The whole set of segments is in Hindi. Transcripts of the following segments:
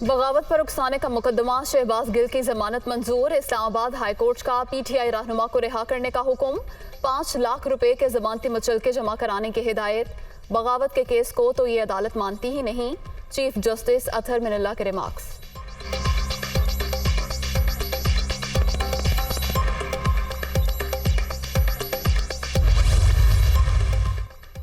बगावत पर उकसाने का मुकदमा, शहबाज गिल की जमानत मंजूर। इस्लामाबाद हाईकोर्ट का पीटीआई रहनुमा को रिहा करने का हुक्म। 5 लाख रुपए के जमानती मुचलके जमा कराने की हिदायत। बगावत के केस को तो ये अदालत मानती ही नहीं, चीफ जस्टिस अतहर मिनल्ला के रिमार्क्स।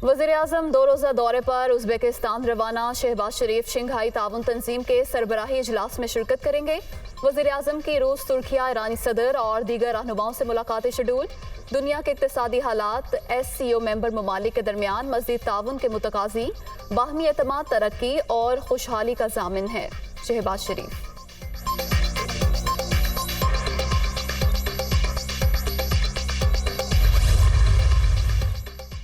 वज़ीर-ए-आज़म 2 रोज़ा दौरे पर उज़्बेकिस्तान रवाना। शहबाज शरीफ शंघाई ताउन तंजीम के सरबराही इजलास में शिरकत करेंगे। वज़ीर-ए-आज़म की रूस, तुर्किया, ईरानी सदर और दीगर रहनुमाओं से मुलाकातें शेड्यूल। दुनिया के इक़्तिसादी हालात, SCO मेंबर ममालिक के दरमियान मज़ीद ताउन के मुतकाज़ी, बाहमी एतमाद, तरक्की और खुशहाली का ज़ामिन है। शहबाज शरीफ।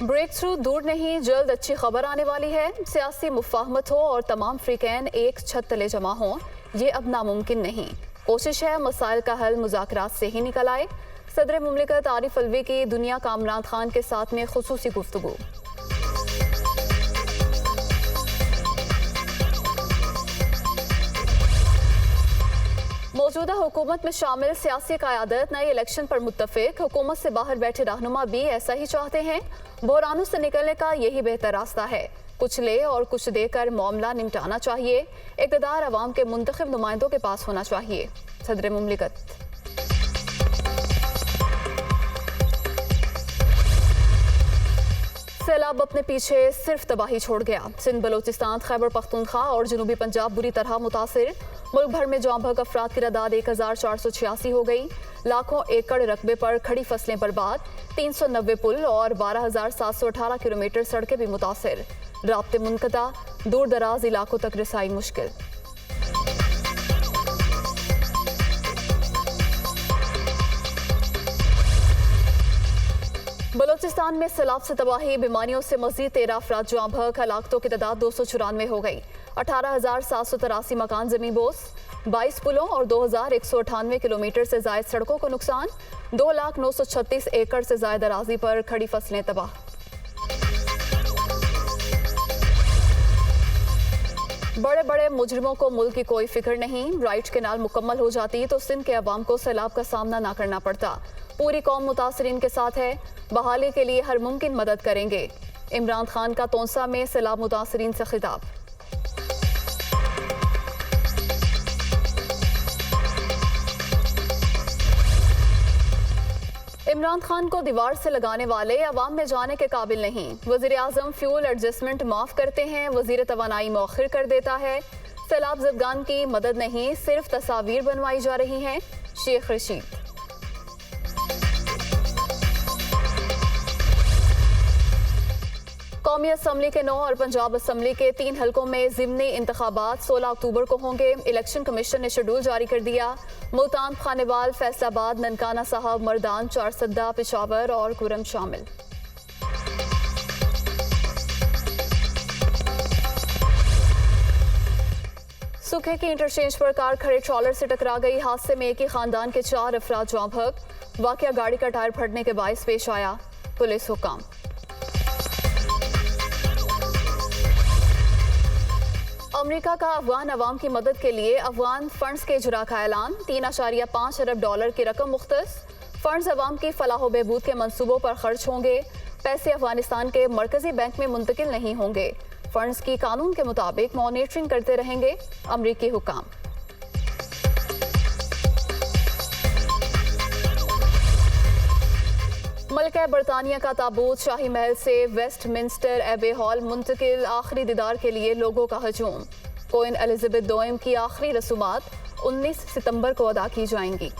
ब्रेक थ्रू दूर नहीं, जल्द अच्छी खबर आने वाली है। सियासी मुफाहमत हो और तमाम फ्रीकैन एक छत तले जमा हों, ये अब नामुमकिन नहीं। कोशिश है मसाइल का हल मुज़ाकरात से ही निकल आए। सदर मुमलिकत आरिफ अलवी की दुनिया का इमरान खान के साथ में खुसूसी गुफ्तगू। मौजूदा हुकूमत में शामिल सियासी क़यादत नए इलेक्शन पर मुत्तफिक। हुकूमत से बाहर बैठे रहनुमा भी ऐसा ही चाहते हैं। बहरानों से निकलने का यही बेहतर रास्ता है। कुछ ले और कुछ देकर मामला निपटाना चाहिए। इक़्तिदार अवाम के मुंतखब नुमाइंदों के पास होना चाहिए। सदर मुमलिकत। सैलाब अपने पीछे सिर्फ तबाही छोड़ गया। सिंध, बलोचिस्तान, खैबर पख्तूनख्वा और जनूबी पंजाब बुरी तरह मुतासिर। मुल्क भर में जाँ भग अफराद की तादाद 1486 हो गई। लाखों एकड़ रकबे पर खड़ी फसलें बर्बाद। 390 पुल और 12,718 किलोमीटर सड़कें भी मुतासिर। राब्ते मुनक़ता, दूर दराज इलाकों तक रसाई मुश्किल। बलोचिस्तान में सैलाब से तबाही, बीमारियों से मजीद 13 अफराद जाँ भग। हलाकतों की तादाद 294 हो गई। 18,783 मकान जमी बोस। 22 पुलों और 2,198 किलोमीटर से जायद सड़कों को नुकसान। 2,0936 एकड़ से जायद अराजी पर खड़ी फसलें तबाह। बड़े बड़े मुजरिमों को मुल्क की कोई फिक्र नहीं। राइट कैनाल मुकम्मल हो जाती तो सिंध के अवाम को सैलाब का सामना ना करना पड़ता। पूरी कौम मुतासरीन के साथ है। बहाली के लिए हर मुमकिन मदद करेंगे। इमरान खान का तोंसा में सैलाब मुतासरीन से खिताब। इमरान खान को दीवार से लगाने वाले अवाम में जाने के काबिल नहीं। वज़ीर-ए-आज़म फ्यूल एडजस्टमेंट माफ करते हैं, वज़ीर तवानाई मौखिर कर देता है। सैलाब ज़दगान की मदद नहीं, सिर्फ तस्वीर बनवाई जा रही हैं। शेख रशीद। कौमी असम्बली के 9 और पंजाब असम्बली के 3 हलकों में ज़िमनी इंतखाबात 16 अक्टूबर को होंगे। इलेक्शन कमीशन ने शेड्यूल जारी कर दिया। मुल्तान, खानेवाल, फैसलाबाद, ननकाना साहब, मर्दान, चारसद्दा, पेशावर और कुरम शामिल। सुखे की इंटरचेंज पर कार खड़े ट्रॉलर से टकरा गई। हादसे में एक ही खानदान के 4 अफराद जाँ भग। वाकया गाड़ी का टायर फटने के बायस पेश आया। पुलिस हुक्म। अमेरिका का अफगान अवाम की मदद के लिए अफगान फंड्स के इजरा का ऐलान। 3.5 अरब डॉलर की रकम मुख्तस। फंड्स अवाम की फलाह बहबूद के मंसूबों पर खर्च होंगे। पैसे अफगानिस्तान के मरकजी बैंक में मुंतकिल नहीं होंगे। फंड्स की कानून के मुताबिक मॉनिटरिंग करते रहेंगे अमरीकी हुकाम। मलका बरतानिया का ताबूत शाही महल से वेस्टमिंस्टर एबे हॉल मुंतकिल। आखिरी दीदार के लिए लोगों का हजूम। क्वीन एलिजाबेथ II की आखिरी रसूमात 19 सितंबर को अदा की जाएंगी।